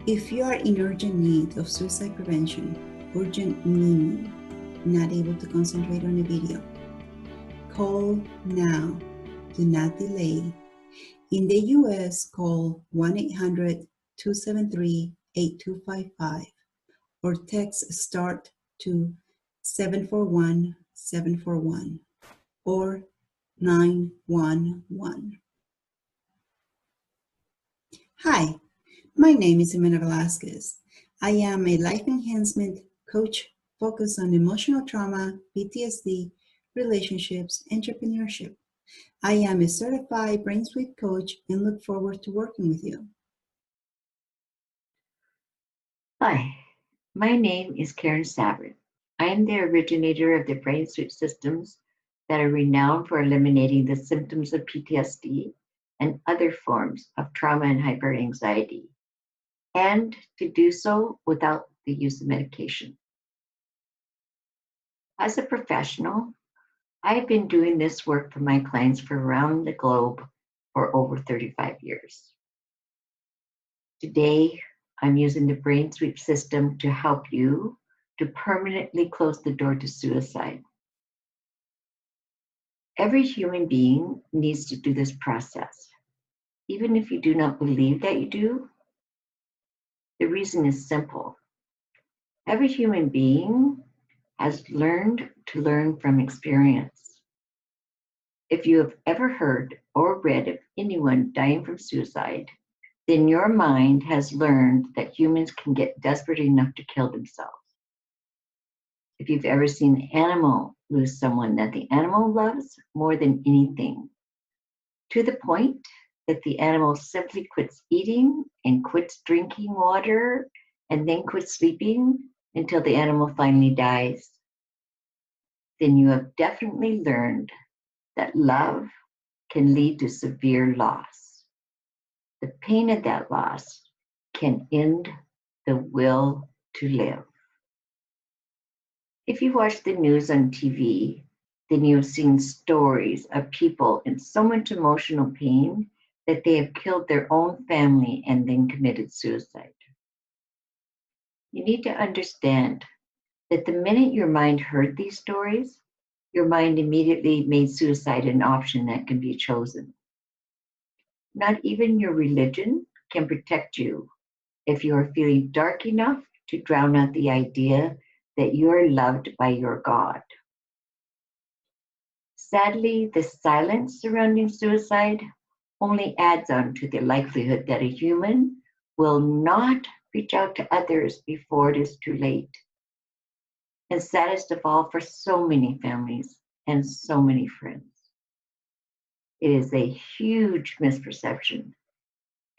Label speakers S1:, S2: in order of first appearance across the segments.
S1: If you are in urgent need of suicide prevention, urgent meaning not able to concentrate on a video, call now. Do not delay. In the US, call 1-800-273-8255 or text START to 741-741 or 911. Hi, my name is Jimena Velasquez. I am a life enhancement coach focused on emotional trauma, PTSD, relationships, entrepreneurship. I am a certified brain sweep coach and look forward to working with you.
S2: Hi, my name is Karen Sabrin. I am the originator of the brain sweep systems that are renowned for eliminating the symptoms of PTSD and other forms of trauma and hyperanxiety, and to do so without the use of medication. As a professional, I've been doing this work for my clients for around the globe for over 35 years. Today, I'm using the brain sweep system to help you to permanently close the door to suicide. Every human being needs to do this process. Even if you do not believe that you do, the reason is simple. Every human being has learned to learn from experience. If you have ever heard or read of anyone dying from suicide, then your mind has learned that humans can get desperate enough to kill themselves. If you've ever seen an animal lose someone that the animal loves more than anything, to the point that the animal simply quits eating and quits drinking water and then quits sleeping until the animal finally dies, then you have definitely learned that love can lead to severe loss. The pain of that loss can end the will to live. If you watch the news on TV, then you've seen stories of people in so much emotional pain that they have killed their own family and then committed suicide. You need to understand that the minute your mind heard these stories, your mind immediately made suicide an option that can be chosen. Not even your religion can protect you if you are feeling dark enough to drown out the idea that you are loved by your God. Sadly, the silence surrounding suicide only adds on to the likelihood that a human will not reach out to others before it is too late. And saddest of all, for so many families and so many friends. It is a huge misperception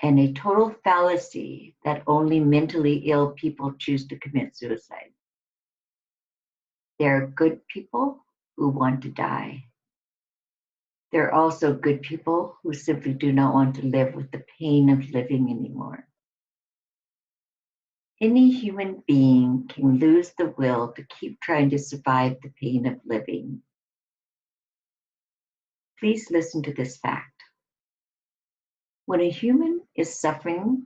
S2: and a total fallacy that only mentally ill people choose to commit suicide. There are good people who want to die. There are also good people who simply do not want to live with the pain of living anymore. Any human being can lose the will to keep trying to survive the pain of living. Please listen to this fact. When a human is suffering,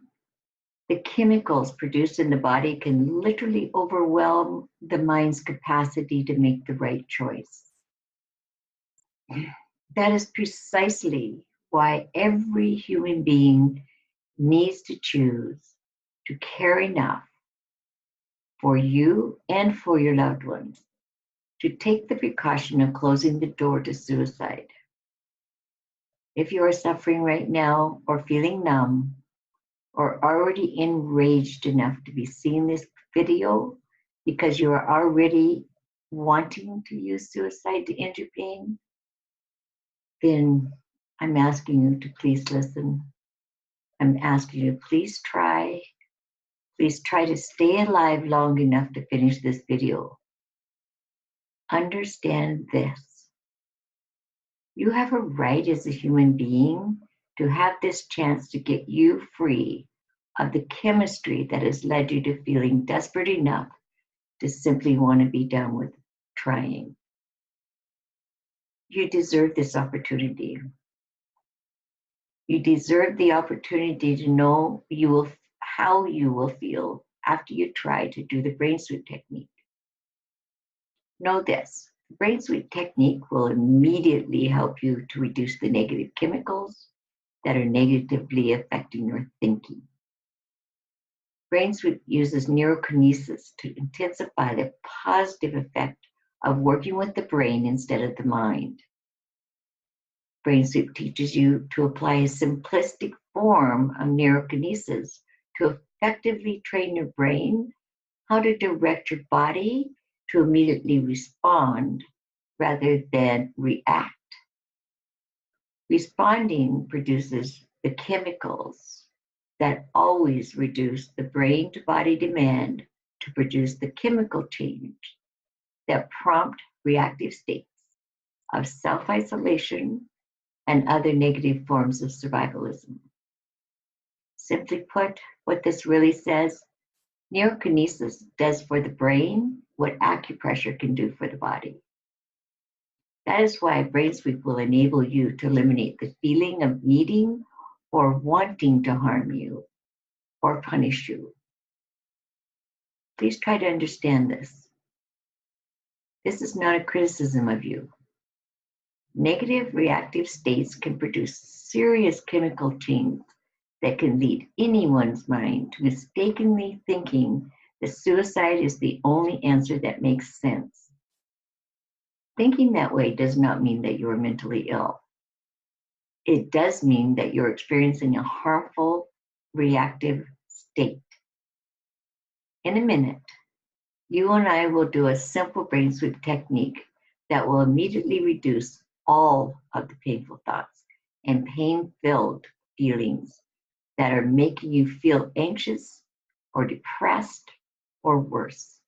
S2: the chemicals produced in the body can literally overwhelm the mind's capacity to make the right choice. That is precisely why every human being needs to choose to care enough for you and for your loved ones to take the precaution of closing the door to suicide. If you are suffering right now or feeling numb or already enraged enough to be seeing this video because you are already wanting to use suicide to end your pain, then I'm asking you to please listen. I'm asking you, please try to stay alive long enough to finish this video. Understand this. You have a right as a human being to have this chance to get you free of the chemistry that has led you to feeling desperate enough to simply want to be done with trying. You deserve this opportunity. You deserve the opportunity to know you will how you will feel after you try to do the brain sweep technique. Know this, the brain sweep technique will immediately help you to reduce the negative chemicals that are negatively affecting your thinking. Brain sweep uses neurokinesis to intensify the positive effect of working with the brain instead of the mind. Brain sweep teaches you to apply a simplistic form of neurokinesis to effectively train your brain how to direct your body to immediately respond rather than react. Responding produces the chemicals that always reduce the brain to body demand to produce the chemical change that prompt reactive states of self-isolation and other negative forms of survivalism. Simply put, what this really says, neurokinesis does for the brain what acupressure can do for the body. That is why brain sweep will enable you to eliminate the feeling of needing or wanting to harm you or punish you. Please try to understand this. This is not a criticism of you. Negative reactive states can produce serious chemical change that can lead anyone's mind to mistakenly thinking that suicide is the only answer that makes sense. Thinking that way does not mean that you are mentally ill. It does mean that you're experiencing a harmful reactive state. In a minute, you and I will do a simple brain sweep technique that will immediately reduce all of the painful thoughts and pain-filled feelings that are making you feel anxious or depressed or worse.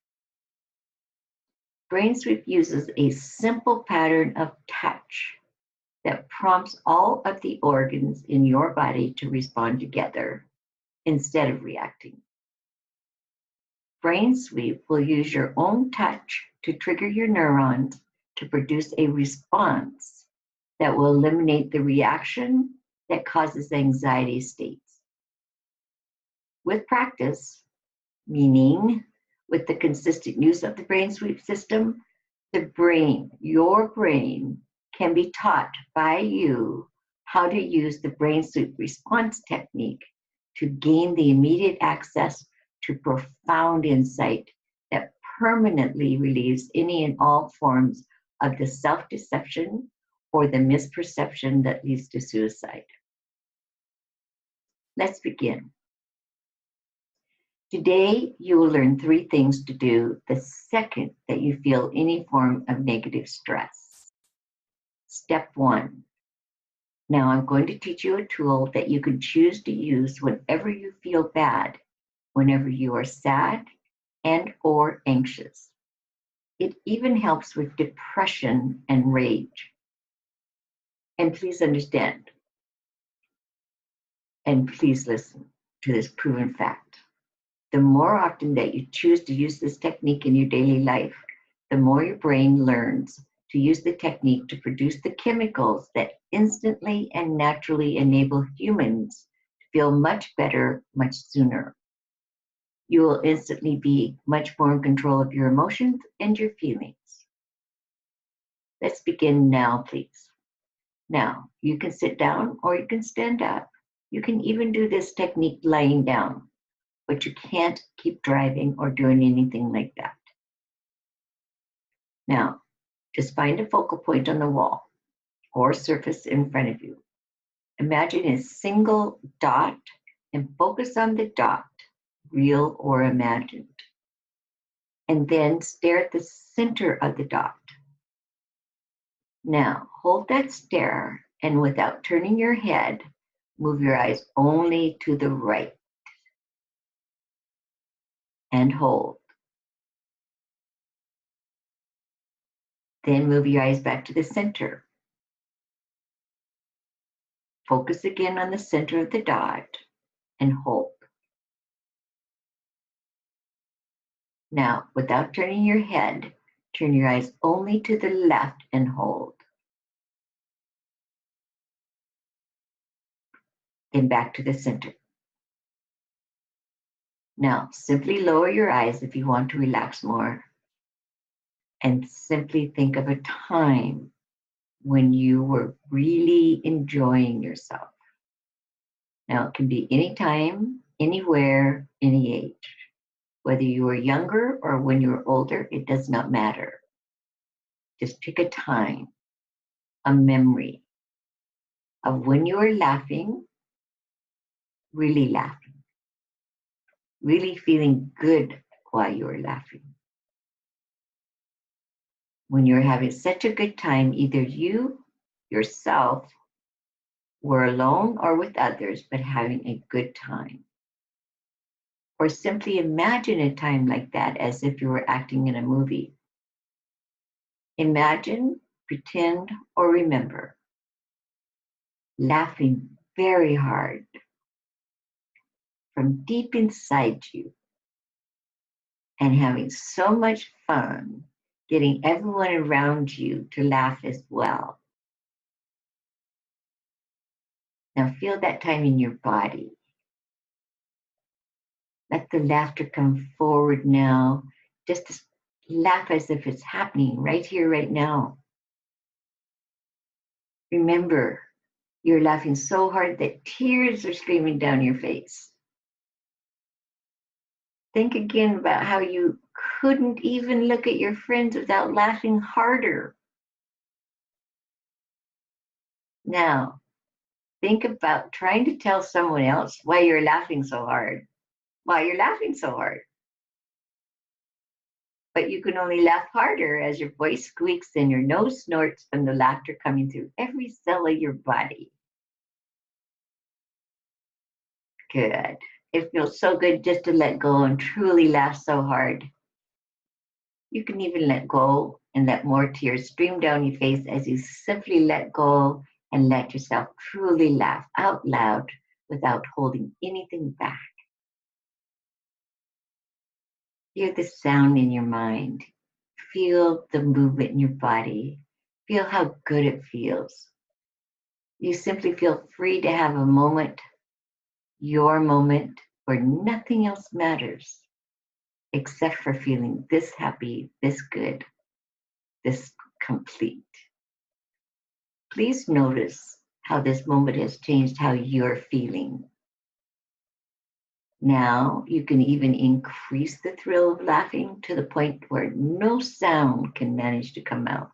S2: Brain sweep uses a simple pattern of touch that prompts all of the organs in your body to respond together instead of reacting. Brain sweep will use your own touch to trigger your neurons to produce a response that will eliminate the reaction that causes anxiety states. With practice, meaning with the consistent use of the brain sweep system, the brain, your brain, can be taught by you how to use the brain sweep response technique to gain the immediate access to profound insight that permanently relieves any and all forms of the self-deception or the misperception that leads to suicide. Let's begin. Today, you will learn 3 things to do the second that you feel any form of negative stress. Step 1. Now I'm going to teach you a tool that you can choose to use whenever you feel bad, whenever you are sad and or anxious. It even helps with depression and rage. And please understand, and please listen to this proven fact. The more often that you choose to use this technique in your daily life, the more your brain learns to use the technique to produce the chemicals that instantly and naturally enable humans to feel much better much sooner. You will instantly be much more in control of your emotions and your feelings. Let's begin now, please. Now, you can sit down or you can stand up. You can even do this technique lying down, but you can't keep driving or doing anything like that. Now, just find a focal point on the wall or surface in front of you. Imagine a single dot and focus on the dot, real or imagined. And then stare at the center of the dot. Now, hold that stare and without turning your head, move your eyes only to the right. And hold. Then move your eyes back to the center. Focus again on the center of the dot and hold. Now, without turning your head, turn your eyes only to the left and hold. Then back to the center. Now, simply lower your eyes if you want to relax more, and simply think of a time when you were really enjoying yourself. Now, it can be anytime, anywhere, any age. Whether you were younger or when you were older, it does not matter. Just pick a time, a memory of when you were laughing, really laughing, really feeling good while you were laughing. When you're having such a good time, either you yourself were alone or with others, but having a good time. Or simply imagine a time like that as if you were acting in a movie. Imagine, pretend, or remember laughing very hard from deep inside you and having so much fun getting everyone around you to laugh as well. Now feel that time in your body. Let the laughter come forward now. Just laugh as if it's happening right here, right now. Remember, you're laughing so hard that tears are streaming down your face. Think again about how you couldn't even look at your friends without laughing harder. Now, think about trying to tell someone else why you're laughing so hard. Why you're laughing so hard. But you can only laugh harder as your voice squeaks and your nose snorts from the laughter coming through every cell of your body. Good. It feels so good just to let go and truly laugh so hard. You can even let go and let more tears stream down your face as you simply let go and let yourself truly laugh out loud without holding anything back. Hear the sound in your mind. Feel the movement in your body. Feel how good it feels. You simply feel free to have a moment, your moment, where nothing else matters except for feeling this happy, this good, this complete. Please notice how this moment has changed how you're feeling. Now you can even increase the thrill of laughing to the point where no sound can manage to come out.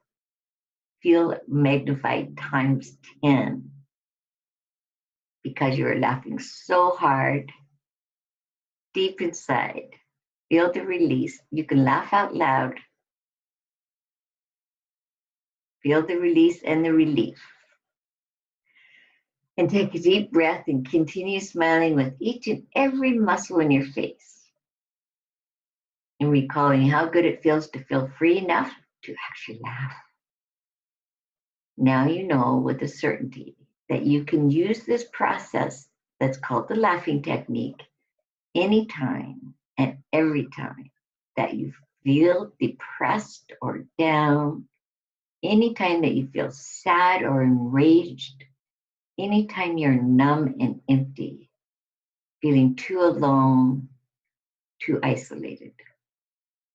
S2: Feel it magnified times 10 because you're laughing so hard deep inside. Feel the release. You can laugh out loud. Feel the release and the relief. And take a deep breath and continue smiling with each and every muscle in your face. And recalling how good it feels to feel free enough to actually laugh. Now you know with a certainty that you can use this process that's called the laughing technique anytime and every time that you feel depressed or down, anytime that you feel sad or enraged, anytime you're numb and empty, feeling too alone, too isolated,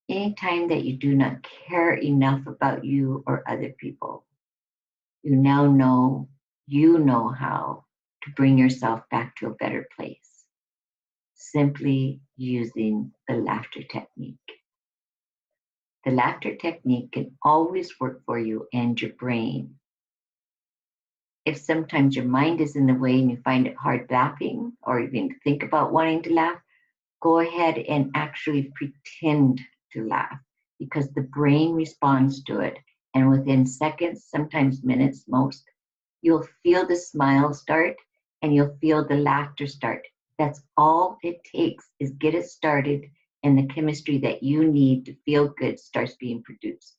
S2: anytime that you do not care enough about you or other people, you now know, you know how to bring yourself back to a better place, simply using the laughter technique. The laughter technique can always work for you and your brain. If sometimes your mind is in the way and you find it hard laughing or even think about wanting to laugh, go ahead and actually pretend to laugh because the brain responds to it. And within seconds, sometimes minutes most, you'll feel the smile start and you'll feel the laughter start. That's all it takes is get it started and the chemistry that you need to feel good starts being produced.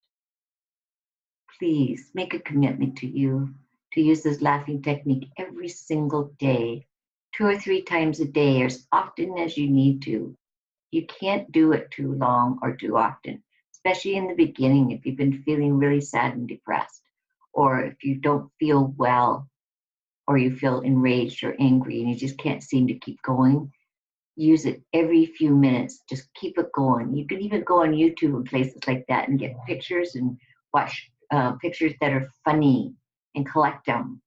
S2: Please make a commitment to you to use this laughing technique every single day, 2 or 3 times a day, or as often as you need to. You can't do it too long or too often, especially in the beginning if you've been feeling really sad and depressed, or if you don't feel well, or you feel enraged or angry and you just can't seem to keep going. use it every few minutes. Just keep it going. You can even go on YouTube and places like that and get pictures and watch pictures that are funny and collect them,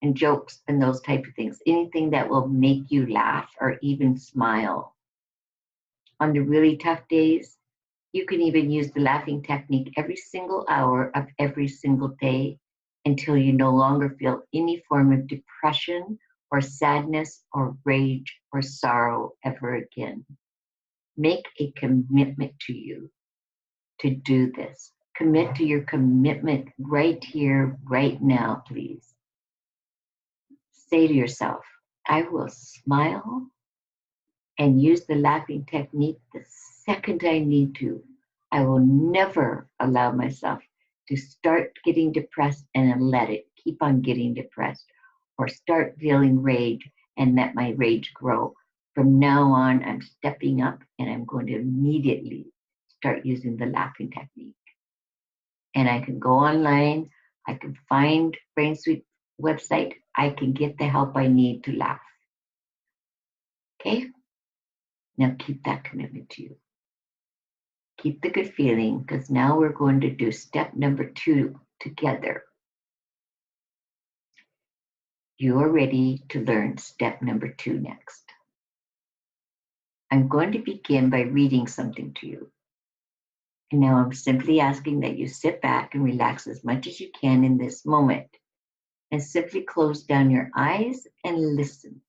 S2: and jokes and those type of things. Anything that will make you laugh or even smile. On the really tough days, you can even use the laughing technique every single hour of every single day until you no longer feel any form of depression or sadness or rage or sorrow ever again. Make a commitment to you to do this. Commit to your commitment right here, right now, please. Say to yourself, I will smile and use the laughing technique the second I need to. I will never allow myself to start getting depressed and let it keep on getting depressed, or start feeling rage and let my rage grow. From now on, I'm stepping up and I'm going to immediately start using the laughing technique. And I can go online, I can find Brain Sweet website, I can get the help I need to laugh. Okay? Now keep that commitment to you. Keep the good feeling, because now we're going to do step number 2 together. You are ready to learn step number 2 next. I'm going to begin by reading something to you. And now I'm simply asking that you sit back and relax as much as you can in this moment, and simply close down your eyes and listen.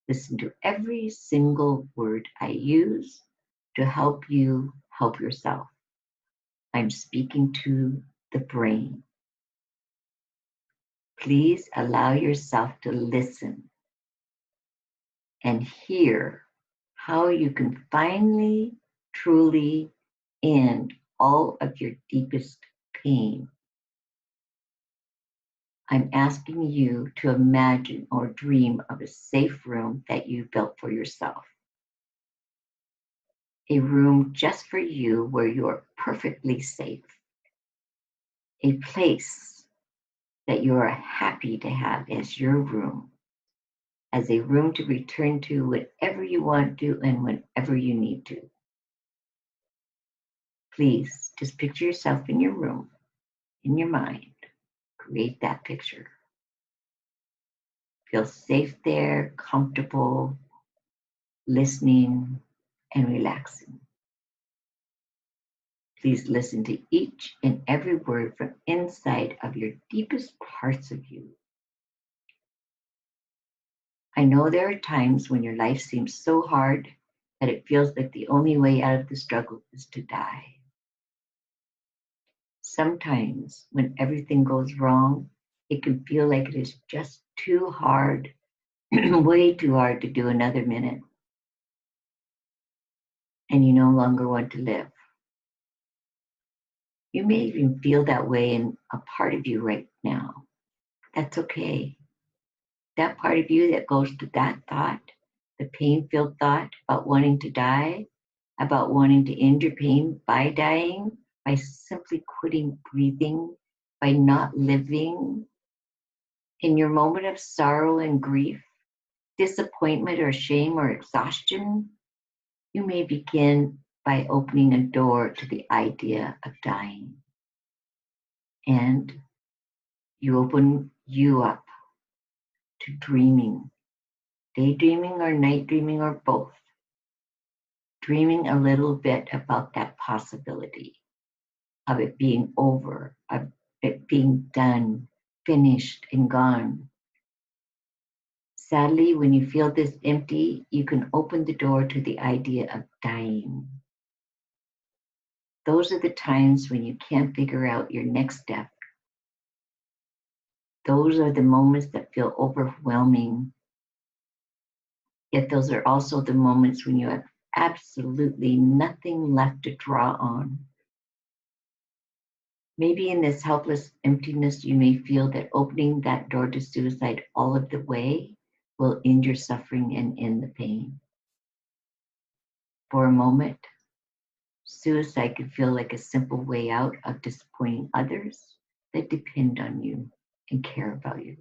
S2: Listen to every single word I use to help you help yourself. I'm speaking to the brain. Please allow yourself to listen and hear how you can finally, truly end all of your deepest pain. I'm asking you to imagine or dream of a safe room that you built for yourself. A room just for you where you are perfectly safe. A place that you are happy to have as your room, as a room to return to whenever you want to and whenever you need to. Please just picture yourself in your room, in your mind. Create that picture. Feel safe there, comfortable, listening, and relaxing. Please listen to each and every word from inside of your deepest parts of you. I know there are times when your life seems so hard that it feels like the only way out of the struggle is to die. Sometimes when everything goes wrong, it can feel like it is just too hard, way too hard to do another minute, and you no longer want to live. You may even feel that way in a part of you right now. That's okay. That part of you that goes to that thought, the pain-filled thought about wanting to die, about wanting to end your pain by dying, by simply quitting breathing, by not living. In your moment of sorrow and grief, disappointment or shame or exhaustion, you may begin by opening a door to the idea of dying. And you open you up to dreaming, daydreaming or night dreaming or both. Dreaming a little bit about that possibility of it being over, of it being done, finished, and gone. Sadly, when you feel this empty, you can open the door to the idea of dying. Those are the times when you can't figure out your next step. Those are the moments that feel overwhelming. Yet those are also the moments when you have absolutely nothing left to draw on. Maybe in this helpless emptiness, you may feel that opening that door to suicide all of the way will end your suffering and end the pain. For a moment, suicide could feel like a simple way out of disappointing others that depend on you and care about you.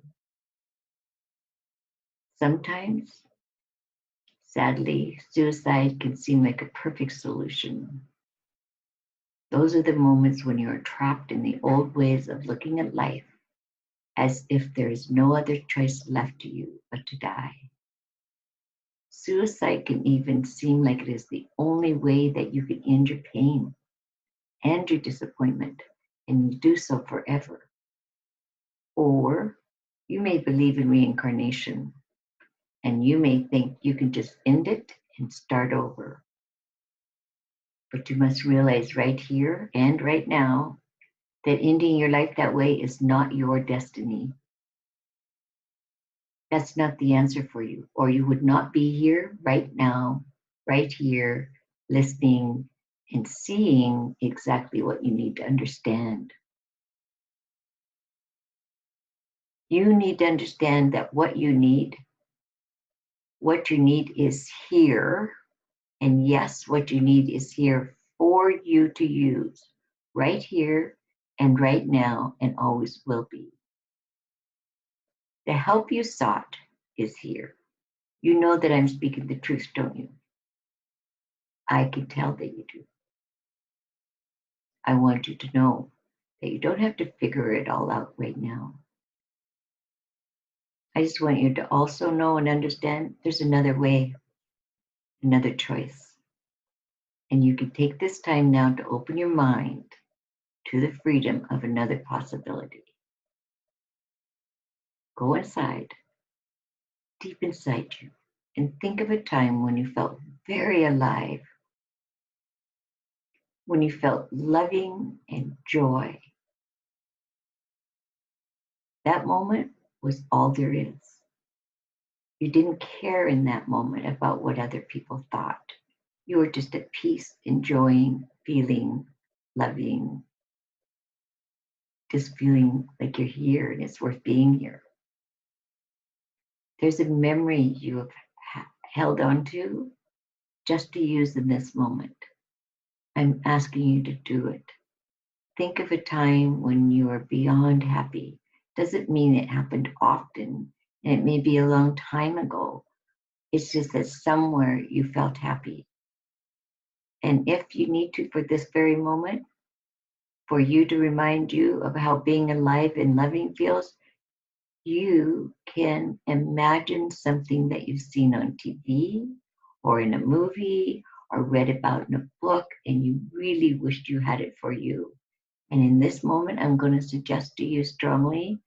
S2: Sometimes Sadly, suicide can seem like a perfect solution. Those are the moments when you are trapped in the old ways of looking at life as if there is no other choice left to you but to die. Suicide can even seem like it is the only way that you can end your pain and your disappointment, and you do so forever. Or you may believe in reincarnation, and you may think you can just end it and start over. But you must realize right here and right now that ending your life that way is not your destiny. That's not the answer for you, or you would not be here right now, right here, listening and seeing exactly what you need to understand. You need to understand that what you need is here. And yes, what you need is here for you to use right here and right now and always will be. The help you sought is here. You know that I'm speaking the truth, don't you? I can tell that you do. I want you to know that you don't have to figure it all out right now. I just want you to also know and understand there's another way, another choice. And you can take this time now to open your mind to the freedom of another possibility. Go inside, deep inside you, and think of a time when you felt very alive, when you felt loving and joy. That moment was all there is. You didn't care in that moment about what other people thought. You were just at peace, enjoying, feeling, loving, just feeling like you're here and it's worth being here. There's a memory you have held on to just to use in this moment. I'm asking you to do it. Think of a time when you are beyond happy. Doesn't mean it happened often, and it may be a long time ago. It's just that somewhere you felt happy. And if you need to, for this very moment, for you to remind you of how being alive and loving feels, you can imagine something that you've seen on TV or in a movie or read about in a book, and you really wished you had it for you. And in this moment, I'm going to suggest to you strongly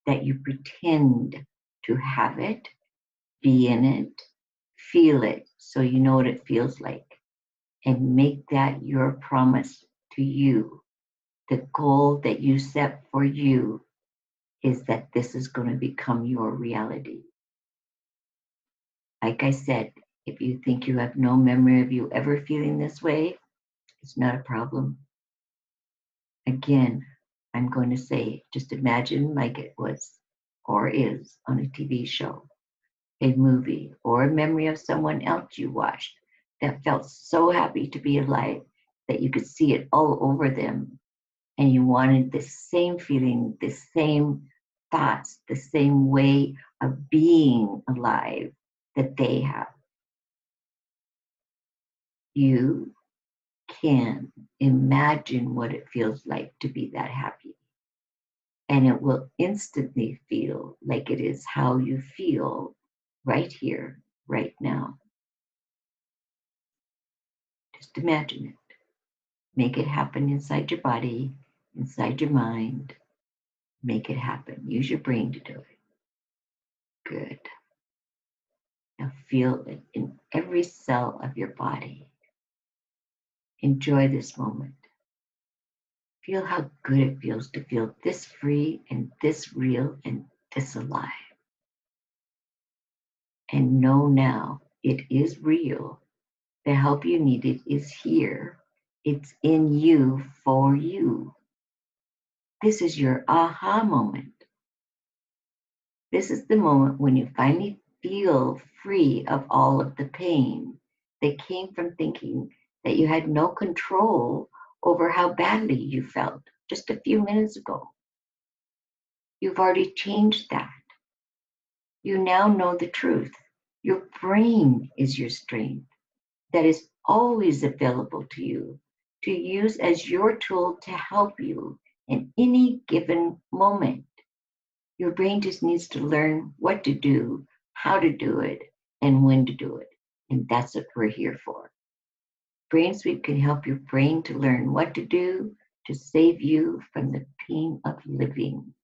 S2: that you pretend to have it, be in it, feel it, so you know what it feels like, and make that your promise to you. The goal that you set for you is that this is going to become your reality. Like I said, if you think you have no memory of you ever feeling this way, it's not a problem. Again, I'm going to say, just imagine like it was or is on a TV show, a movie, or a memory of someone else you watched that felt so happy to be alive that you could see it all over them. And you wanted the same feeling, the same thoughts, the same way of being alive that they have. You can imagine what it feels like to be that happy. And it will instantly feel like it is how you feel right here, right now. Just imagine it. Make it happen inside your body, inside your mind. Make it happen. Use your brain to do it. Good. Now feel it in every cell of your body. Enjoy this moment. Feel how good it feels to feel this free and this real and this alive. And know now it is real. The help you needed is here. It's in you for you. This is your aha moment. This is the moment when you finally feel free of all of the pain that came from thinking that you had no control over how badly you felt just a few minutes ago. You've already changed that. You now know the truth. Your brain is your strength that is always available to you to use as your tool to help you in any given moment. Your brain just needs to learn what to do, how to do it, and when to do it. And that's what we're here for. Brain Sweep can help your brain to learn what to do to save you from the pain of living.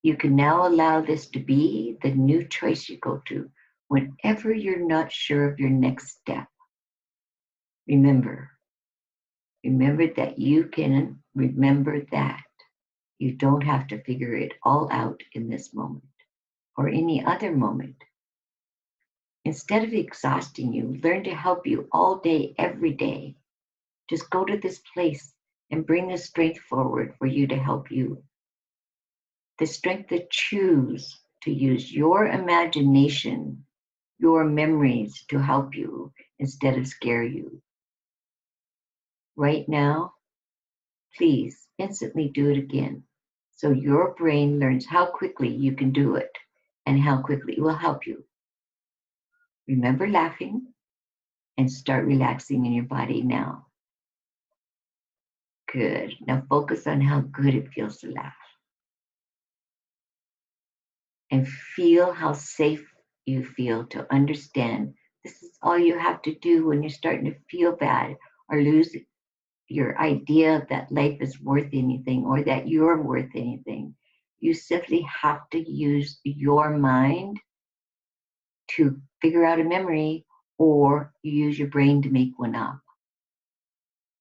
S2: You can now allow this to be the new choice you go to whenever you're not sure of your next step. Remember, remember that you can remember that you don't have to figure it all out in this moment or any other moment. Instead of exhausting you, learn to help you all day, every day. Just go to this place and bring the strength forward for you to help you. The strength to choose to use your imagination, your memories to help you instead of scare you. Right now, please instantly do it again so your brain learns how quickly you can do it and how quickly it will help you. Remember laughing and start relaxing in your body now. Good. Now focus on how good it feels to laugh and feel how safe you feel to understand this is all you have to do when you're starting to feel bad or lose your idea that life is worth anything or that you're worth anything. You simply have to use your mind to figure out a memory, or you use your brain to make one up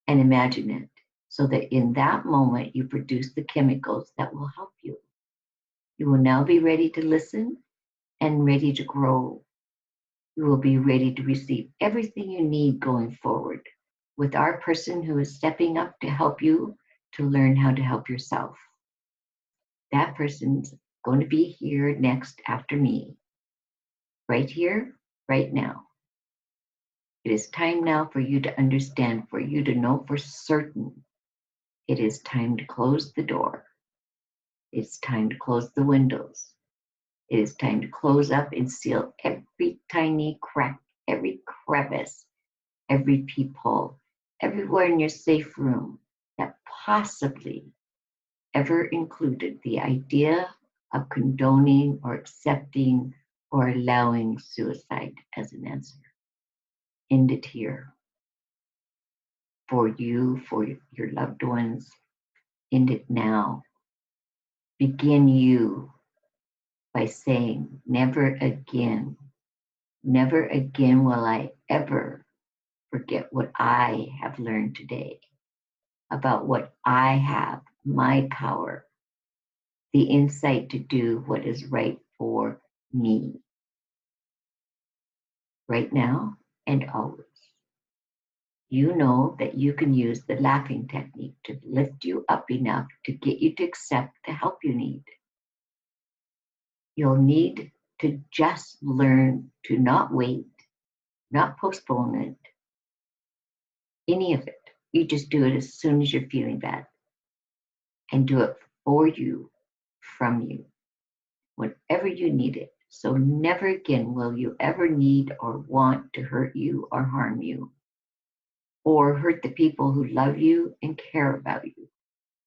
S2: and imagine it so that in that moment you produce the chemicals that will help you. You will now be ready to listen and ready to grow. You will be ready to receive everything you need going forward with our person who is stepping up to help you to learn how to help yourself. That person's going to be here next after me, right here, right now. It is time now for you to understand, for you to know for certain. It is time to close the door. It's time to close the windows. It is time to close up and seal every tiny crack, every crevice, every peephole, everywhere in your safe room that possibly ever included the idea of condoning or accepting or allowing suicide as an answer. End it here for you, for your loved ones. End it now. Begin you by saying, never again, never again will I ever forget what I have learned today about what I have, my power, the insight to do what is right for me, right now and always. You know that you can use the laughing technique to lift you up enough to get you to accept the help you need. You'll need to just learn to not wait, not postpone it, any of it. You just do it as soon as you're feeling bad and do it for you, from you, whenever you need it. So never again will you ever need or want to hurt you or harm you or hurt the people who love you and care about you.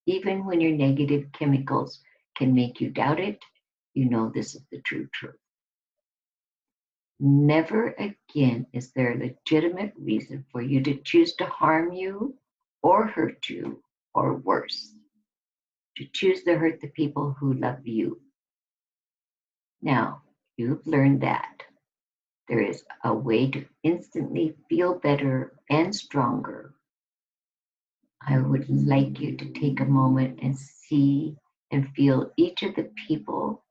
S2: Even when your negative chemicals can make you doubt it, you know this is the true truth. Never again is there a legitimate reason for you to choose to harm you or hurt you, or worse, to choose to hurt the people who love you. Now, you've learned that there is a way to instantly feel better and stronger. I would like you to take a moment and see and feel each of the people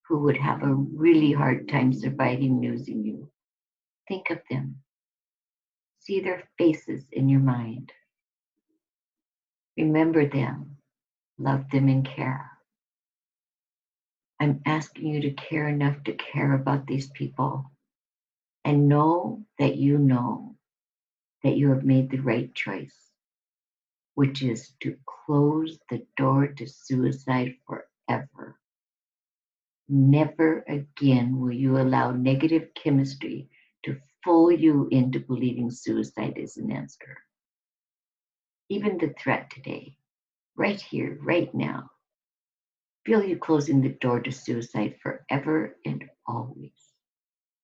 S2: who would have a really hard time surviving losing you. Think of them. See their faces in your mind. Remember them, love them, and care. I'm asking you to care enough to care about these people and know that you have made the right choice, which is to close the door to suicide forever. Never again will you allow negative chemistry to fool you into believing suicide is an answer. Even the threat today, right here, right now, feel you closing the door to suicide forever and always.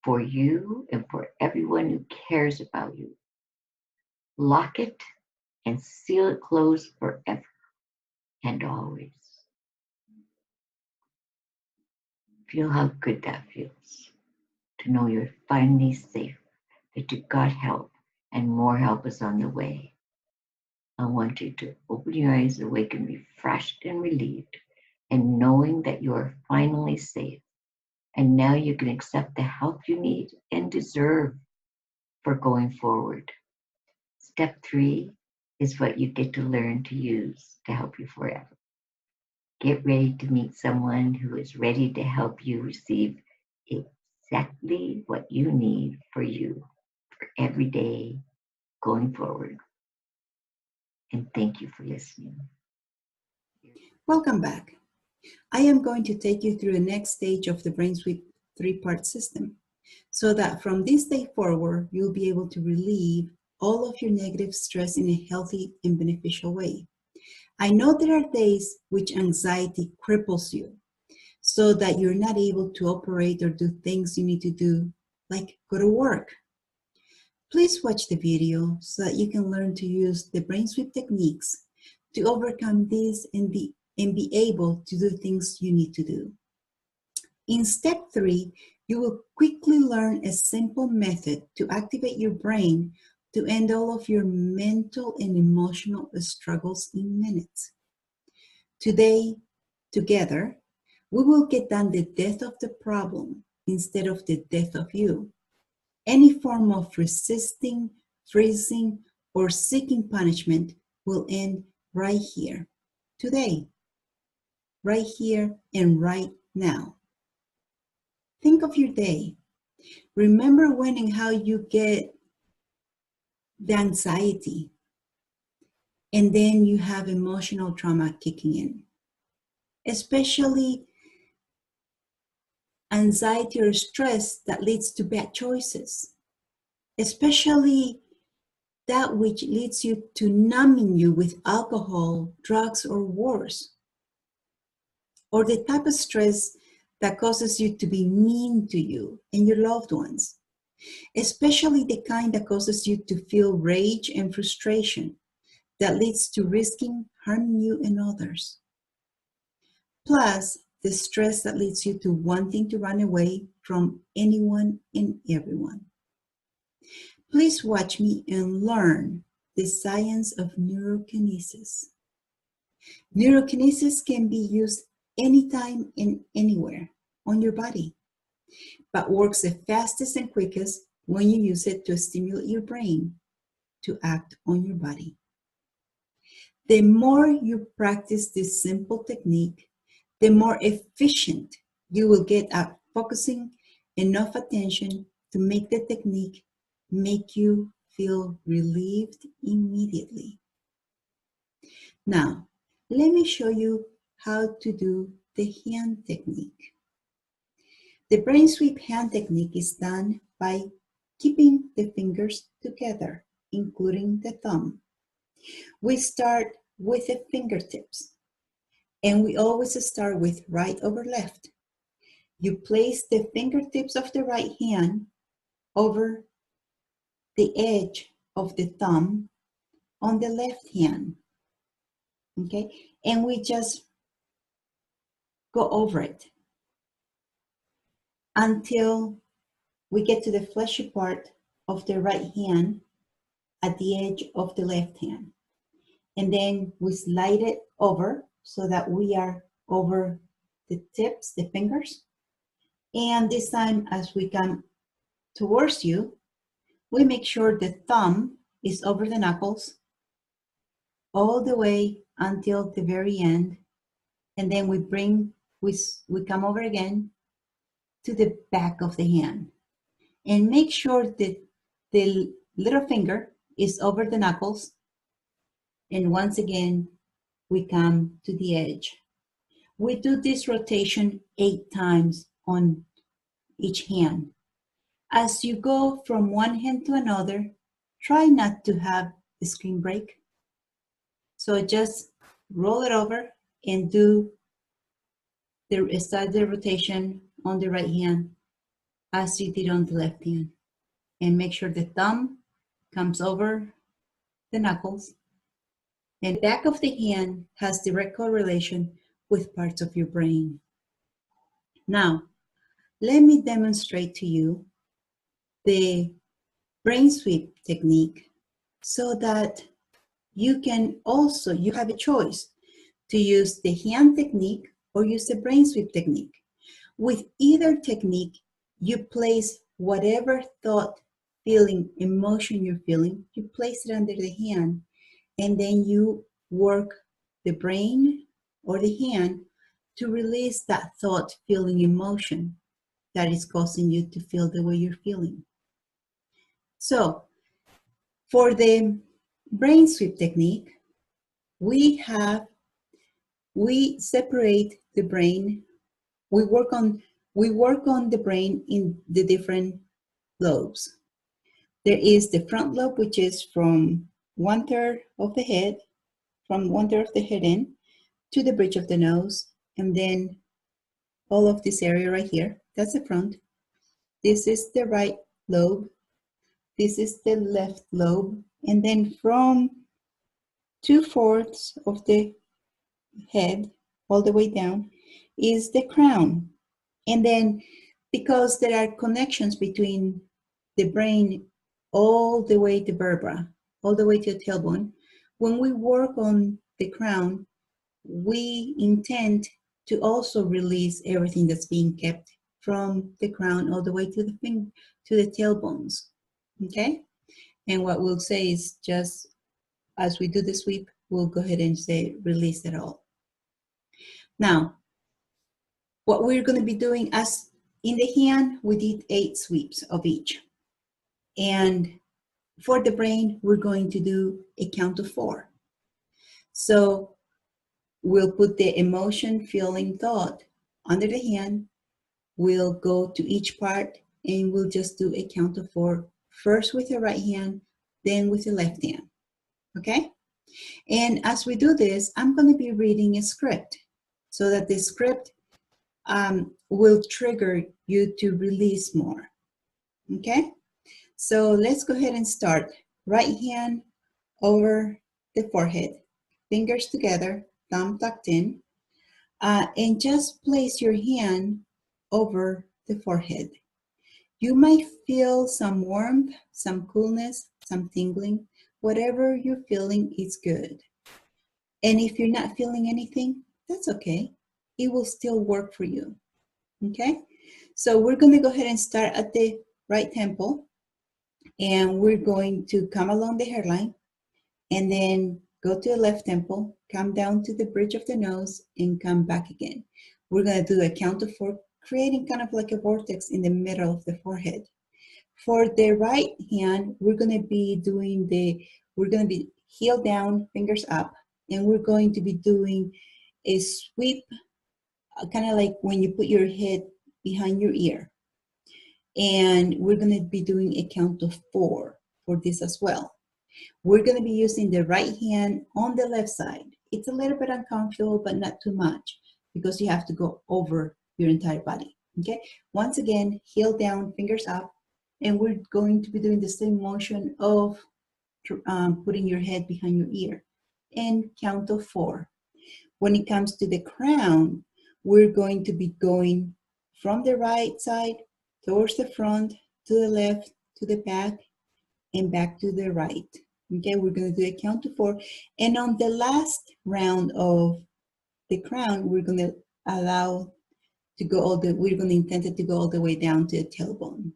S2: For you and for everyone who cares about you. Lock it and seal it closed forever and always. Feel how good that feels to know you're finally safe, that you got help and more help is on the way. I want you to open your eyes, awaken, refreshed and relieved, and knowing that you are finally safe. And now you can accept the help you need and deserve for going forward. Step 3 is what you get to learn to use to help you forever. Get ready to meet someone who is ready to help you receive exactly what you need for you for every day going forward. And thank you for listening.
S1: Welcome back. I am going to take you through the next stage of the Brain Sweep 3-part system so that from this day forward, you'll be able to relieve all of your negative stress in a healthy and beneficial way. I know there are days which anxiety cripples you so that you're not able to operate or do things you need to do, like go to work. Please watch the video so that you can learn to use the brain sweep techniques to overcome this and be able to do things you need to do. In step 3, you will quickly learn a simple method to activate your brain to end all of your mental and emotional struggles in minutes. Today, together, we will get down the death of the problem instead of the death of you. Any form of resisting, freezing, or seeking punishment will end right here, today, right here, and right now. Think of your day. Remember when and how you get the anxiety, and then you have emotional trauma kicking in, especially anxiety or stress that leads to bad choices, especially that which leads you to numbing you with alcohol, drugs, or worse, or the type of stress that causes you to be mean to you and your loved ones, especially the kind that causes you to feel rage and frustration that leads to risking harming you and others. Plus, the stress that leads you to wanting to run away from anyone and everyone. Please watch me and learn the science of neurokinesis. Neurokinesis can be used anytime and anywhere on your body, but works the fastest and quickest when you use it to stimulate your brain to act on your body. The more you practice this simple technique, the more efficient you will get at focusing enough attention to make the technique make you feel relieved immediately. Now, let me show you how to do the hand technique. The brain sweep hand technique is done by keeping the fingers together, including the thumb. We start with the fingertips, and we always start with right over left. You place the fingertips of the right hand over the edge of the thumb on the left hand, okay? And we just go over it until we get to the fleshy part of the right hand at the edge of the left hand. And then we slide it over so that we are over the tips, the fingers. And this time, as we come towards you, we make sure the thumb is over the knuckles all the way until the very end. And then we come over again to the back of the hand. And make sure that the little finger is over the knuckles. And once again, we come to the edge. We do this rotation 8 times on each hand. As you go from one hand to another, try not to have a screen break. So just roll it over and start the rotation on the right hand as you did on the left hand. And make sure the thumb comes over the knuckles. And the back of the hand has direct correlation with parts of your brain. Now, let me demonstrate to you the brain sweep technique so that you have a choice to use the hand technique or use the brain sweep technique. With either technique, you place whatever thought, feeling, emotion you're feeling, you place it under the hand, and then you work the brain or the hand to release that thought, feeling, emotion that is causing you to feel the way you're feeling. So, for the brain sweep technique, we separate the brain. We work on the brain in the different lobes. There is the front lobe, which is from 1/3 of the head, from 1/3 of the head in to the bridge of the nose, and then all of this area right here, that's the front. This is the right lobe. This is the left lobe. And then from 2/4 of the head all the way down is the crown. And then because there are connections between the brain all the way to vertebra, all the way to the tailbone, when we work on the crown, we intend to also release everything that's being kept from the crown all the way to the tailbones. Okay? And what we'll say is just as we do the sweep, we'll go ahead and say release it all. Now, what we're going to be doing, as in the hand, we did 8 sweeps of each. And for the brain, we're going to do a count of 4. So we'll put the emotion, feeling, thought under the hand. We'll go to each part and we'll just do a count of 4, first with the right hand, then with the left hand. Okay? And as we do this, I'm going to be reading a script so that the script will trigger you to release more. Okay? So let's go ahead and start. Right hand over the forehead, fingers together, thumb tucked in, and just place your hand over the forehead. You might feel some warmth, some coolness, some tingling. Whatever you're feeling is good. And if you're not feeling anything, that's okay. It will still work for you. Okay? So we're going to go ahead and start at the right temple. And we're going to come along the hairline and then go to the left temple, come down to the bridge of the nose, and come back again. We're going to do a count of 4, creating kind of like a vortex in the middle of the forehead. For the right hand, we're going to be heel down, fingers up, and we're going to be doing a sweep, kind of like when you put your head behind your ear. And we're going to be doing a count of 4 for this as well. We're going to be using the right hand on the left side. It's a little bit uncomfortable, but not too much because you have to go over your entire body. Okay? Once again, heel down, fingers up, and we're going to be doing the same motion of putting your head behind your ear. And count of 4. When it comes to the crown, we're going to be going from the right side towards the front, to the left, to the back, and back to the right. Okay, we're going to do a count of 4. And on the last round of the crown, we're going to we're going to intend it to go all the way down to the tailbone.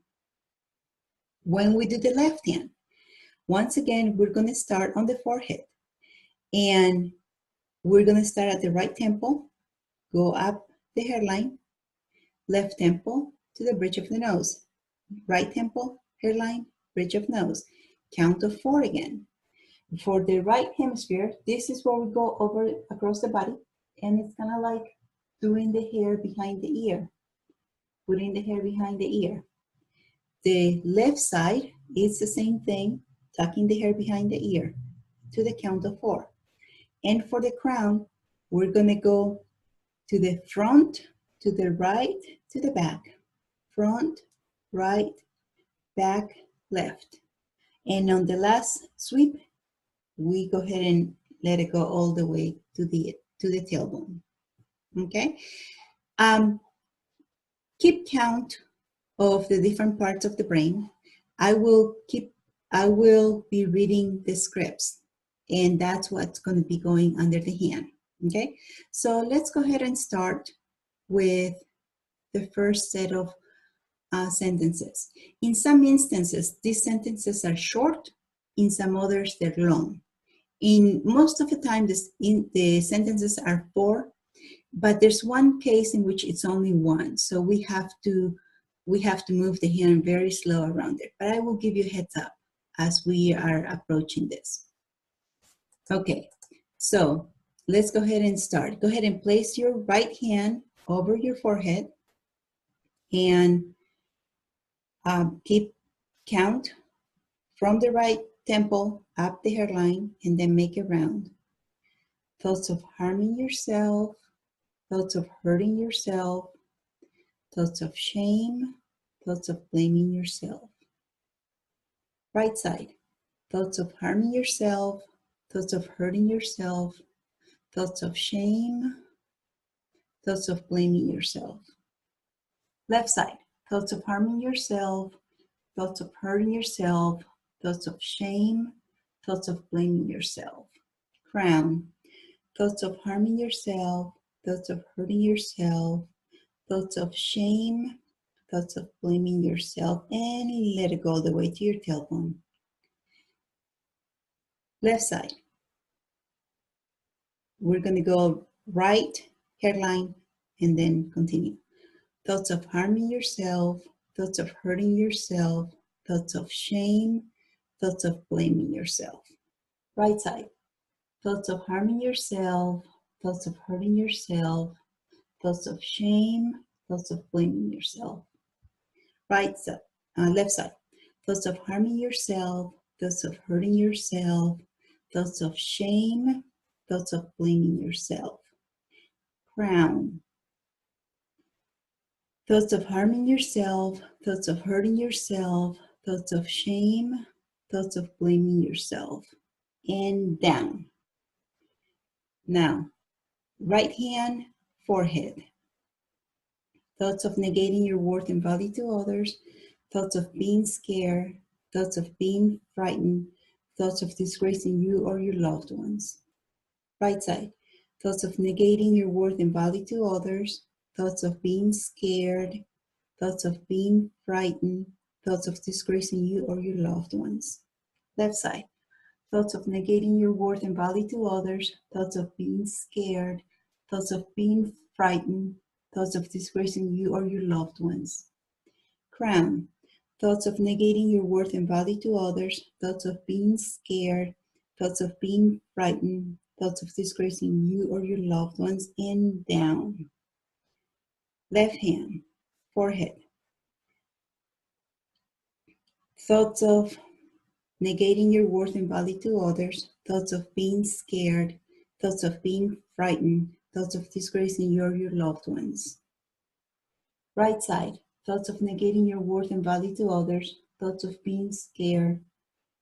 S1: When we do the left hand, once again, we're going to start on the forehead. And we're going to start at the right temple, go up the hairline, left temple to the bridge of the nose, right temple, hairline, bridge of nose. Count of 4 again. For the right hemisphere, this is where we go over across the body, and it's kind of like doing the hair behind the ear, putting the hair behind the ear. The left side is the same thing, tucking the hair behind the ear to the count of 4. And for the crown, we're gonna go to the front, to the right, to the back. Front, right, back, left. And on the last sweep, we go ahead and let it go all the way to the tailbone. Okay? Keep count of the different parts of the brain. I will be reading the scripts, and that's what's going to be going under the hand. Okay? So let's go ahead and start with the first set of sentences. In some instances, these sentences are short. In some others, they're long. In most of the time, the sentences are 4, but there's one case in which it's only 1. So we have to move the hand very slow around it. But I will give you a heads up as we are approaching this. Okay, so let's go ahead and start. Go ahead and place your right hand over your forehead and keep count from the right temple up the hairline and then make it round. Thoughts of harming yourself, thoughts of hurting yourself, thoughts of shame, thoughts of blaming yourself. Right side, thoughts of harming yourself, thoughts of hurting yourself, thoughts of shame, thoughts of blaming yourself. Left side, thoughts of harming yourself, thoughts of hurting yourself, thoughts of shame, thoughts of blaming yourself. Crown, thoughts of harming yourself, thoughts of hurting yourself, thoughts of shame, thoughts of blaming yourself, and let it go all the way to your tailbone. Left side, we're going to go right hairline and then continue. Thoughts of harming yourself, thoughts of hurting yourself, thoughts of shame, thoughts of blaming yourself. Right side, thoughts of harming yourself, thoughts of hurting yourself, thoughts of shame, thoughts of blaming yourself. Left side, thoughts of harming yourself, thoughts of hurting yourself, thoughts of shame, thoughts of blaming yourself. Crown, thoughts of harming yourself, thoughts of hurting yourself, thoughts of shame, thoughts of blaming yourself. And down. Now, right hand, forehead. Thoughts of negating your worth and value to others, thoughts of being scared, thoughts of being frightened, thoughts of disgracing you or your loved ones. Right side, thoughts of negating your worth and value to others, thoughts of being scared, thoughts of being frightened, thoughts of disgracing you or your loved ones. Left side, thoughts of negating your worth and value to others, thoughts of being scared, thoughts of being frightened, thoughts of disgracing you or your loved ones. Crown, thoughts of negating your worth and value to others, thoughts of being scared, thoughts of being frightened, thoughts of disgracing you or your loved ones. And down. Left hand, forehead. Thoughts of negating your worth and value to others, thoughts of being scared, thoughts of being frightened, thoughts of disgracing you or your loved ones. Right side, thoughts of negating your worth and value to others, thoughts of being scared,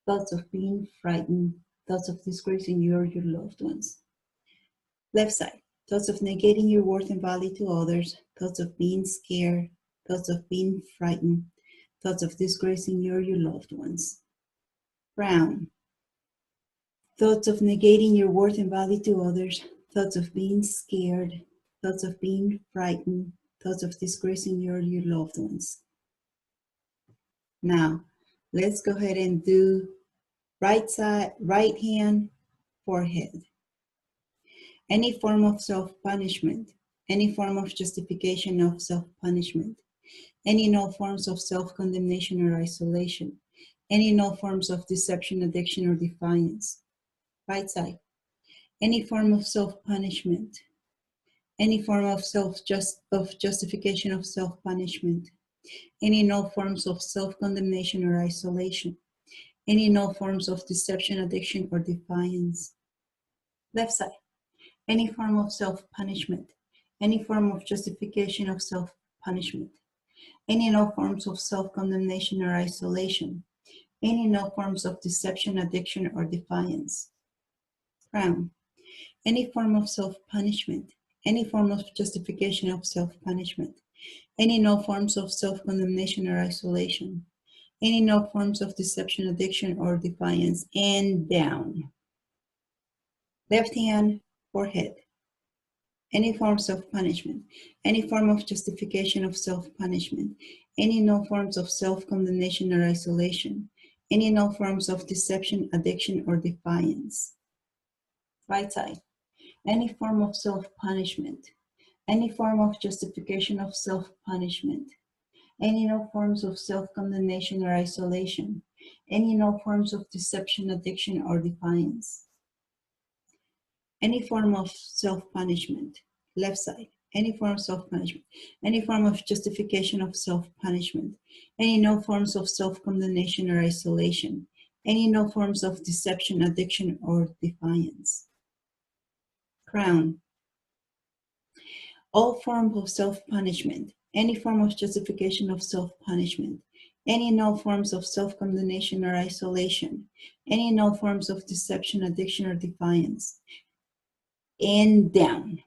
S1: thoughts of being frightened, thoughts of disgracing you or your loved ones. Left side, thoughts of negating your worth and value to others, thoughts of being scared, thoughts of being frightened, thoughts of disgracing you or your loved ones. Crown, thoughts of negating your worth and value to others, thoughts of being scared, thoughts of being frightened, thoughts of disgracing you or your loved ones. Now, let's go ahead and do right side, right hand, forehead. Any form of self-punishment, any form of justification of self-punishment, any and all forms of self-condemnation or isolation, any and all forms of deception, addiction, or defiance. Right side, any form of self-punishment, any form of justification of self-punishment, any and all forms of self-condemnation or isolation, any and all forms of deception, addiction, or defiance. Left side, any form of self-punishment, any form of justification of self-punishment, any and all forms of self-condemnation or isolation, any and all forms of deception, addiction, or defiance. Crown, any form of self-punishment, any form of justification of self-punishment, any and all forms of self-condemnation or isolation, any and all forms of deception, addiction, or defiance, and down. Left hand, forehead. Any forms of punishment, any form of justification of self-punishment, any and all forms of self-condemnation or isolation, any and all forms of deception, addiction, or defiance. Right side, any form of self-punishment, any form of justification of self-punishment, any and all forms of self-condemnation or isolation, any and all forms of deception, addiction, or defiance. Any form of self-punishment, left side, any form of self-punishment, any form of justification of self-punishment, any and all forms of self-condemnation or isolation, any and all forms of deception, addiction, or defiance. Crown, all forms of self-punishment, any form of justification of self-punishment, any and all forms of self-condemnation or isolation, any and all forms of deception, addiction, or defiance, and down.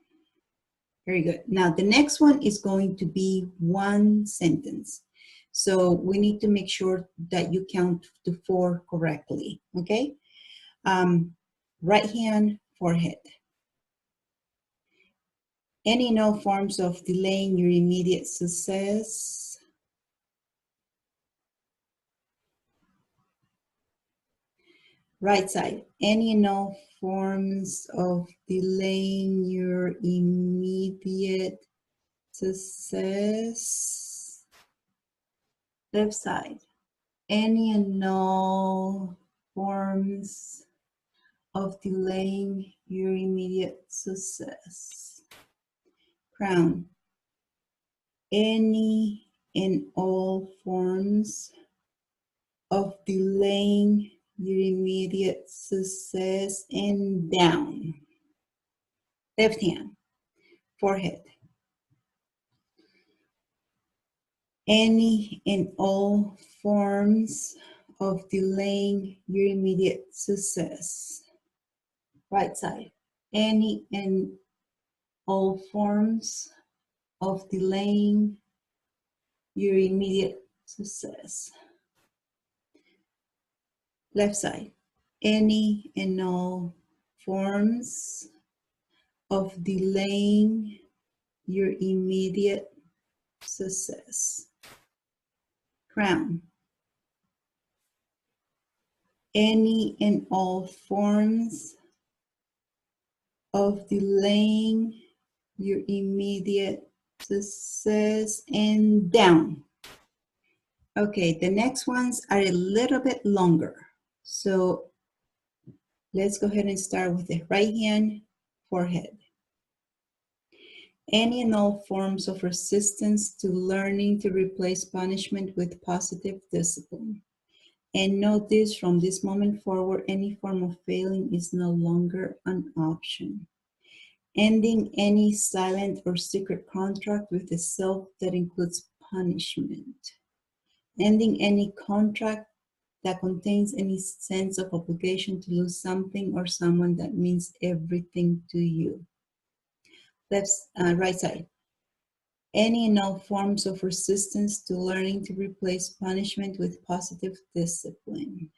S1: Very good. Now the next one is going to be one sentence. So we need to make sure that you count to 4 correctly, okay? Right hand, forehead. Any and all forms of delaying your immediate success. Right side, any and all forms of delaying your immediate success. Left side, any and all forms of delaying your immediate success. Crown, any and all forms of delaying your immediate success, and down. Left hand, forehead. Any and all forms of delaying your immediate success. Right side, any and all forms of delaying your immediate success. Left side, any and all forms of delaying your immediate success. Crown, any and all forms of delaying your immediate success, and down. Okay, the next ones are a little bit longer. So let's go ahead and start with the right hand, forehead. Any and all forms of resistance to learning to replace punishment with positive discipline. And note this, from this moment forward, any form of failing is no longer an option. Ending any silent or secret contract with the self that includes punishment. Ending any contract that contains any sense of obligation to lose something or someone that means everything to you. Right side. Any and all forms of resistance to learning to replace punishment with positive discipline.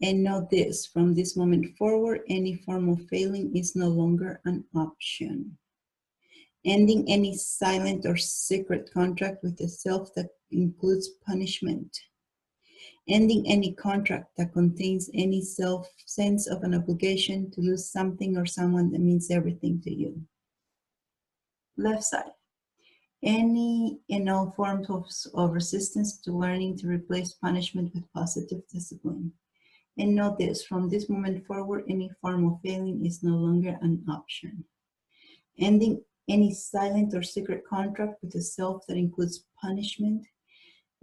S1: And note this, from this moment forward, any form of failing is no longer an option. Ending any silent or secret contract with the self that includes punishment. Ending any contract that contains any sense of an obligation to lose something or someone that means everything to you. Left side. Any and all forms of resistance to learning to replace punishment with positive discipline. And note this, from this moment forward, any form of failing is no longer an option. ending any silent or secret contract with the self that includes punishment,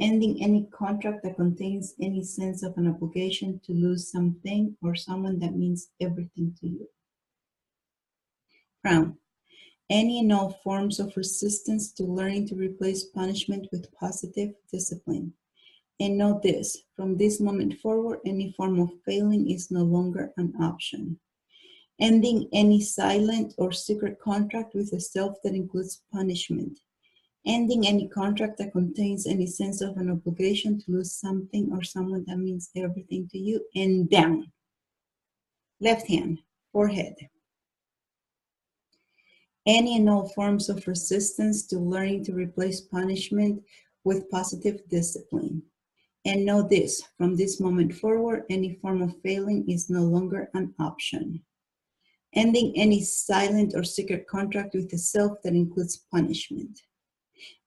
S1: ending any contract that contains any sense of an obligation to lose something or someone that means everything to you. Frown. Any and all forms of resistance to learning to replace punishment with positive discipline. And know this, from this moment forward, any form of failing is no longer an option. Ending any silent or secret contract with a self that includes punishment. Ending any contract that contains any sense of an obligation to lose something or someone that means everything to you. And down. Left hand, forehead. Any and all forms of resistance to learning to replace punishment with positive discipline. And know this, from this moment forward, any form of failing is no longer an option. Ending any silent or secret contract with the self that includes punishment.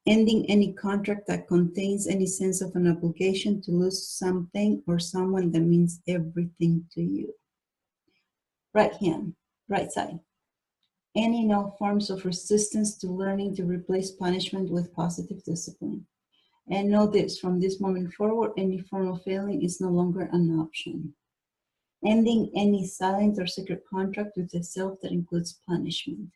S1: Ending any contract that contains any sense of an obligation to lose something or someone that means everything to you. Right hand, right side. Any and all forms of resistance to learning to replace punishment with positive discipline. And know this, from this moment forward, any form of failing is no longer an option. Ending any silent or secret contract with the self that includes punishment.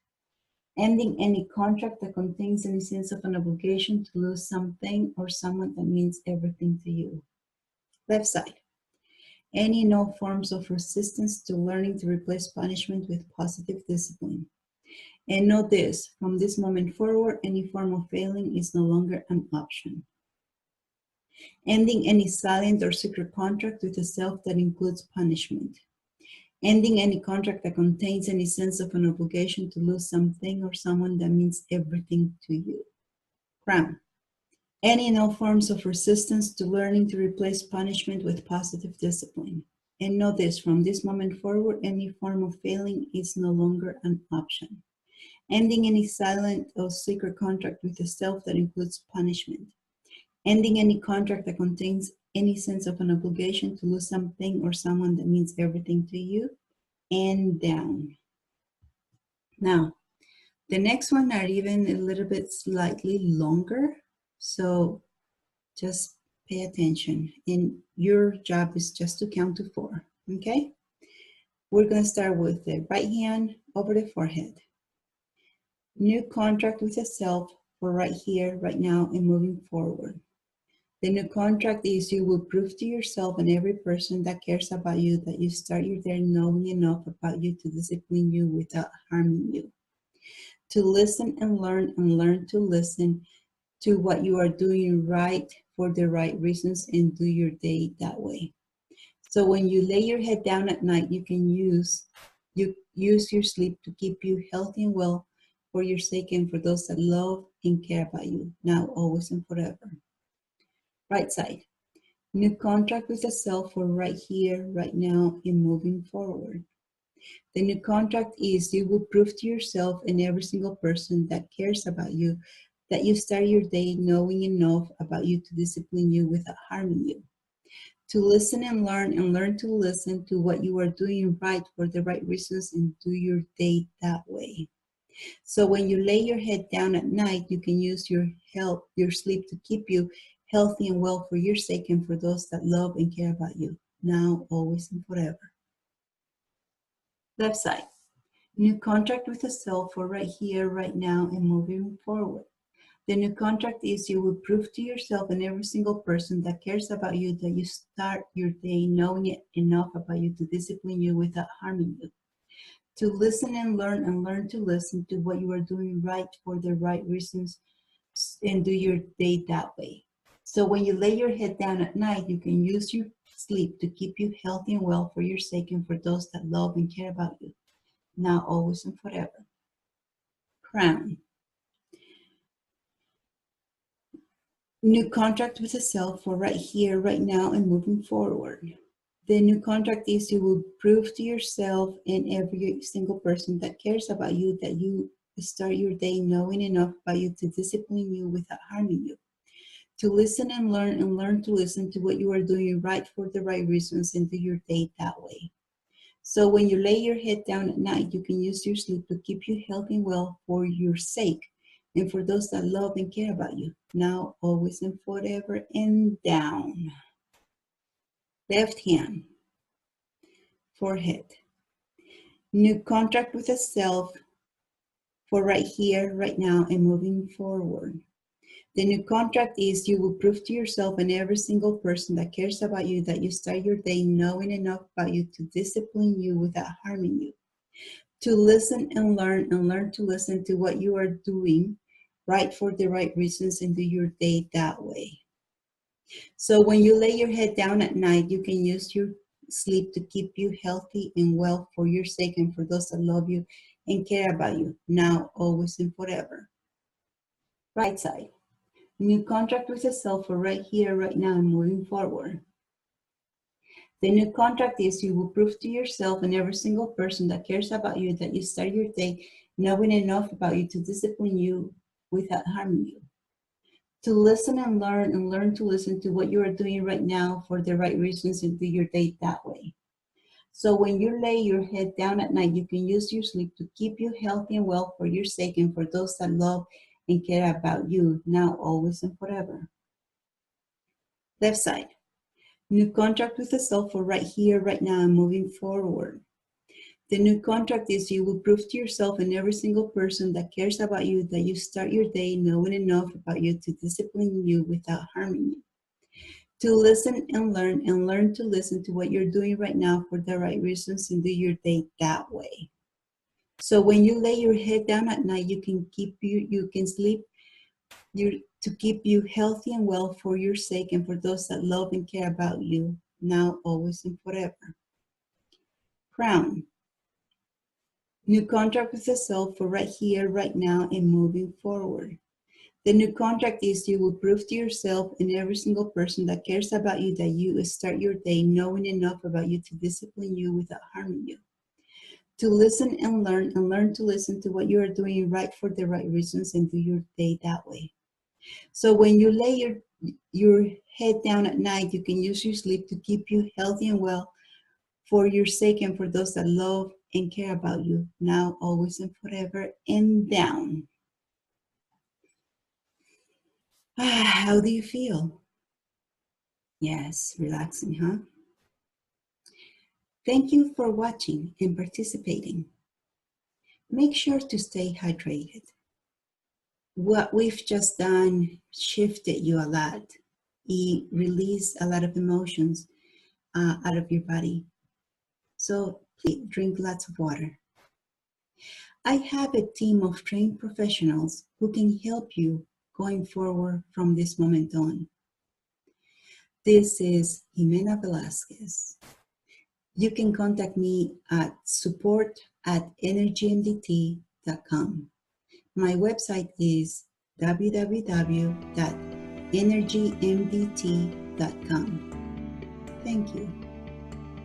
S1: Ending any contract that contains any sense of an obligation to lose something or someone that means everything to you. Left side. Any and all forms of resistance to learning to replace punishment with positive discipline. And know this, from this moment forward, any form of failing is no longer an option. Ending any silent or secret contract with a self that includes punishment. Ending any contract that contains any sense of an obligation to lose something or someone that means everything to you. Crown. Any and all forms of resistance to learning to replace punishment with positive discipline. And know this, from this moment forward, any form of failing is no longer an option. Ending any silent or secret contract with a self that includes punishment. Ending any contract that contains any sense of an obligation to lose something or someone that means everything to you. And down. Now, the next one are even a little bit slightly longer, so just pay attention. And your job is just to count to 4, okay? We're going to start with the right hand over the forehead. New contract with yourself for right here, right now, and moving forward. The new contract is you will prove to yourself and every person that cares about you that you start your day knowing enough about you to discipline you without harming you. To listen and learn to listen to what you are doing right for the right reasons and do your day that way. So when you lay your head down at night, you use your sleep to keep you healthy and well for your sake and for those that love and care about you, now, always, and forever. Right side. New contract with yourself for right here, right now, and moving forward. The new contract is you will prove to yourself and every single person that cares about you that you start your day knowing enough about you to discipline you without harming you. To listen and learn to listen to what you are doing right for the right reasons and do your day that way. So when you lay your head down at night, you can use your sleep to keep you healthy and well for your sake and for those that love and care about you, now, always, and forever. Left side. New contract with yourself for right here, right now, and moving forward. The new contract is you will prove to yourself and every single person that cares about you that you start your day knowing enough about you to discipline you without harming you. To listen and learn to listen to what you are doing right for the right reasons and do your day that way. So when you lay your head down at night, you can use your sleep to keep you healthy and well for your sake and for those that love and care about you, now, always, and forever. Crown. New contract with yourself for right here, right now, and moving forward. The new contract is you will prove to yourself and every single person that cares about you that you start your day knowing enough about you to discipline you without harming you. To listen and learn to listen to what you are doing right for the right reasons and do your day that way. So when you lay your head down at night, you can use your sleep to keep you healthy and well for your sake and for those that love and care about you, now, always, and forever, and down. Left hand, forehead. New contract with the self for right here, right now, and moving forward. The new contract is you will prove to yourself and every single person that cares about you that you start your day knowing enough about you to discipline you without harming you. To listen and learn to listen to what you are doing right for the right reasons and do your day that way. So when you lay your head down at night, you can use your sleep to keep you healthy and well for your sake and for those that love you and care about you, now, always, and forever. Right side. New contract with yourself for right here, right now, and moving forward. The new contract is you will prove to yourself and every single person that cares about you that you start your day knowing enough about you to discipline you without harming you. To listen and learn to listen to what you are doing right now for the right reasons and do your day that way. So when you lay your head down at night, you can use your sleep to keep you healthy and well for your sake and for those that love and care about you, now, always, and forever. Left side. New contract with the self for right here, right now, and moving forward. The new contract is you will prove to yourself and every single person that cares about you that you start your day knowing enough about you to discipline you without harming you. To listen and learn to listen to what you're doing right now for the right reasons and do your day that way. So when you lay your head down at night, you can sleep to keep you healthy and well for your sake and for those that love and care about you, now, always, and forever. Crown. New contract with yourself for right here, right now, and moving forward. The new contract is you will prove to yourself and every single person that cares about you that you start your day knowing enough about you to discipline you without harming you. To listen and learn to listen to what you are doing right for the right reasons and do your day that way. So when you lay your head down at night, you can use your sleep to keep you healthy and well for your sake and for those that love and care about you, now, always, and forever, and down. How do you feel? Yes, relaxing, huh? Thank you for watching and participating. Make sure to stay hydrated. What we've just done shifted you a lot. It released a lot of emotions out of your body. So please drink lots of water. I have a team of trained professionals who can help you going forward from this moment on. This is Jimena Velasquez. You can contact me at support@energymdt.com. My website is www.energymdt.com. Thank you.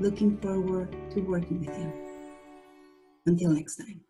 S1: Looking forward to working with you. Until next time.